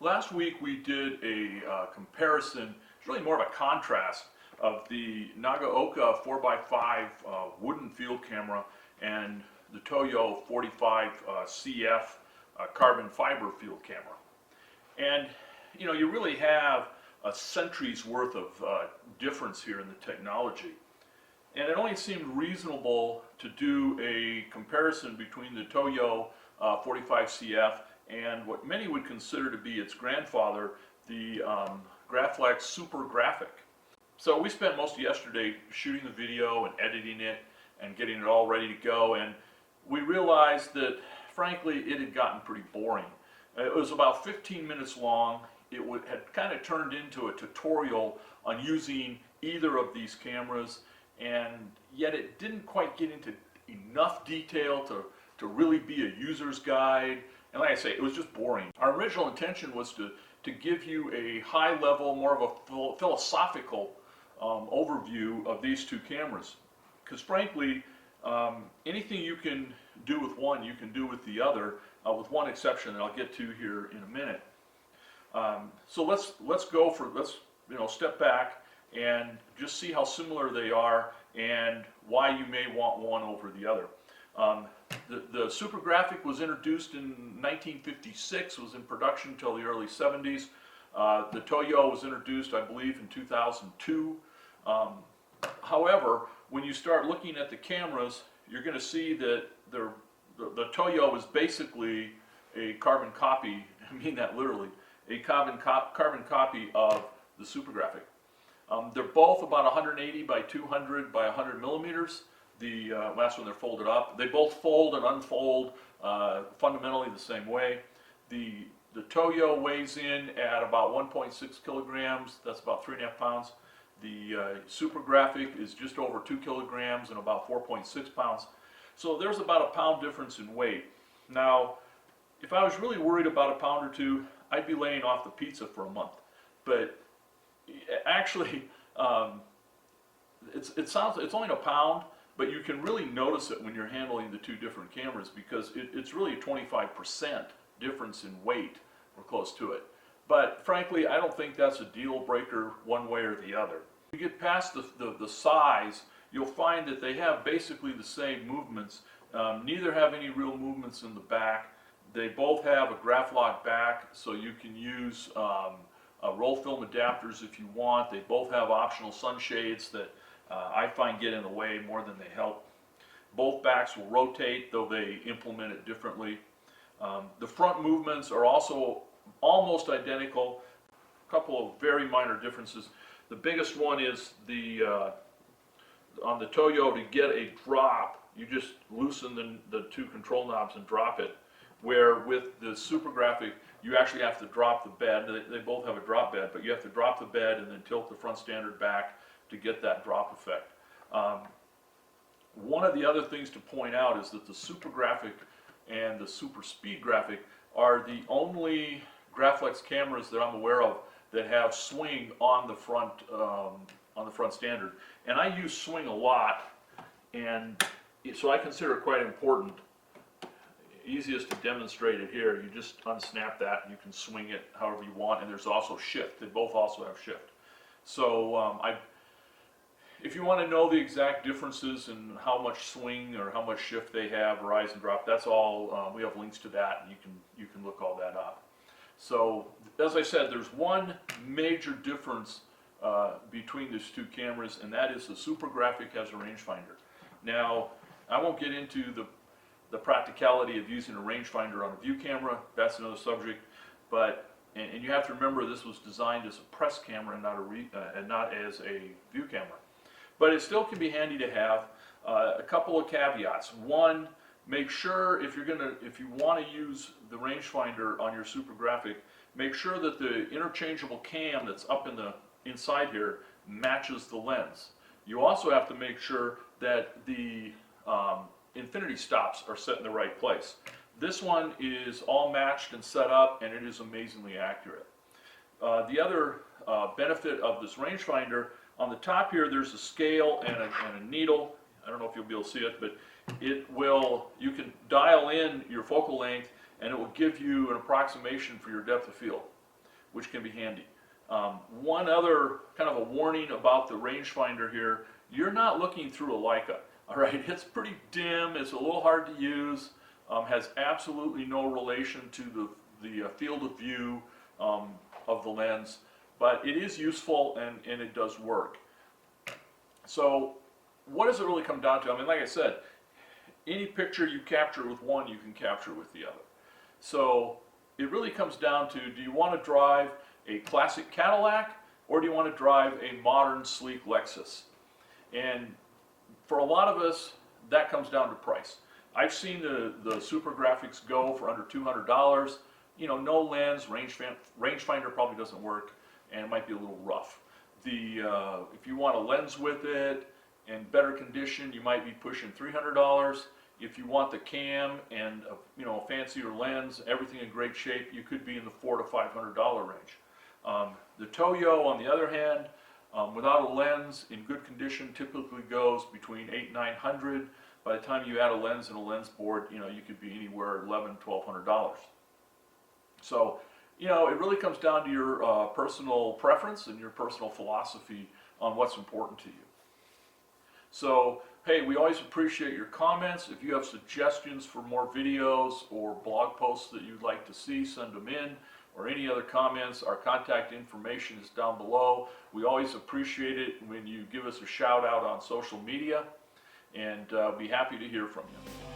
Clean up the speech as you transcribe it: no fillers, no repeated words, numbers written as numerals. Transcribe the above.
Last week we did a comparison, it's really more of a contrast of the Nagaoka 4x5 wooden field camera and the Toyo 45 CF carbon fiber field camera. And you know, you really have a century's worth of difference here in the technology. And it only seemed reasonable to do a comparison between the Toyo 45 CF and what many would consider to be its grandfather, the Graflex Super Graphic. So we spent most of yesterday shooting the video and editing it and getting it all ready to go, and we realized that frankly it had gotten pretty boring. It was about 15 minutes long. It had kind of turned into a tutorial on using either of these cameras, and yet it didn't quite get into enough detail to really be a user's guide. And like I say, it was just boring. Our original intention was to give you a high level, more of a philosophical overview of these two cameras. Because frankly, anything you can do with one, you can do with the other, with one exception that I'll get to here in a minute. So let's step back and just see how similar they are and why you may want one over the other. The Super Graphic was introduced in 1956, was in production until the early 70s. The Toyo was introduced, I believe, in 2002. However, when you start looking at the cameras, you're going to see that the Toyo is basically a carbon copy, I mean that literally, a carbon copy of the Super Graphic. They're both about 180 by 200 by 100 millimeters. The last one, they're folded up. They both fold and unfold fundamentally the same way. The Toyo weighs in at about 1.6 kilograms. That's about 3.5 pounds. The Super Graphic is just over 2 kilograms and about 4.6 pounds. So there's about a pound difference in weight. Now, if I was really worried about a pound or two, I'd be laying off the pizza for a month. But actually, it's only a pound, but you can really notice it when you're handling the two different cameras, because it's really a 25% difference in weight or close to it. But frankly, I don't think that's a deal breaker one way or the other. If you get past the size, you'll find that they have basically the same movements. Neither have any real movements in the back. They both have a Graflock back, so you can use roll film adapters if you want. They both have optional sunshades that I find get in the way more than they help. Both backs will rotate, though they implement it differently. The front movements are also almost identical. A couple of very minor differences. The biggest one is on the Toyo, to get a drop, you just loosen the two control knobs and drop it. Where with the Super Graphic, you actually have to drop the bed. They both have a drop bed, but you have to drop the bed and then tilt the front standard back to get that drop effect. One of the other things to point out is that the Super Graphic and the Super Speed Graphic are the only Graflex cameras that I'm aware of that have swing on the front standard. And I use swing a lot, and so I consider it quite important. Easiest to demonstrate it here. You just unsnap that and you can swing it however you want, and there's also shift. They both also have shift. So if you want to know the exact differences in how much swing or how much shift they have, rise and drop, that's all. We have links to that, and you can look all that up. So as I said, there's one major difference between these two cameras, and that is the Super Graphic has a rangefinder. Now, I won't get into the practicality of using a rangefinder on a view camera. That's another subject. But and you have to remember, this was designed as a press camera and not as a view camera. But it still can be handy to have. A couple of caveats. One, make sure if you want to use the rangefinder on your Super Graphic, make sure that the interchangeable cam that's up inside here matches the lens. You also have to make sure that the infinity stops are set in the right place. This one is all matched and set up, and it is amazingly accurate. The other benefit of this rangefinder, on the top here there's a scale and a needle. I don't know if you'll be able to see it, but you can dial in your focal length, and it will give you an approximation for your depth of field. which can be handy. One other kind of a warning about the rangefinder here, you're not looking through a Leica. All right, it's pretty dim, it's a little hard to use, has absolutely no relation to the field of view of the lens, but it is useful and it does work. So what does it really come down to? I mean, like I said, any picture you capture with one, you can capture with the other. So it really comes down to, do you want to drive a classic Cadillac, or do you want to drive a modern, sleek Lexus? And for a lot of us, that comes down to price. I've seen the Super Graphics go for under $200. You know, no lens, rangefinder probably doesn't work, and it might be a little rough. If you want a lens with it and better condition, you might be pushing $300. If you want the cam and a fancier lens, everything in great shape, you could be in the $400 to $500 range. The Toyo, on the other hand, without a lens, in good condition, typically goes between $800 and $900. By the time you add a lens and a lens board, you could be anywhere $1,100 to $1,200. So, it really comes down to your personal preference and your personal philosophy on what's important to you. So, hey, we always appreciate your comments. If you have suggestions for more videos or blog posts that you'd like to see, send them in, or any other comments. Our contact information is down below. We always appreciate it when you give us a shout out on social media, and be happy to hear from you.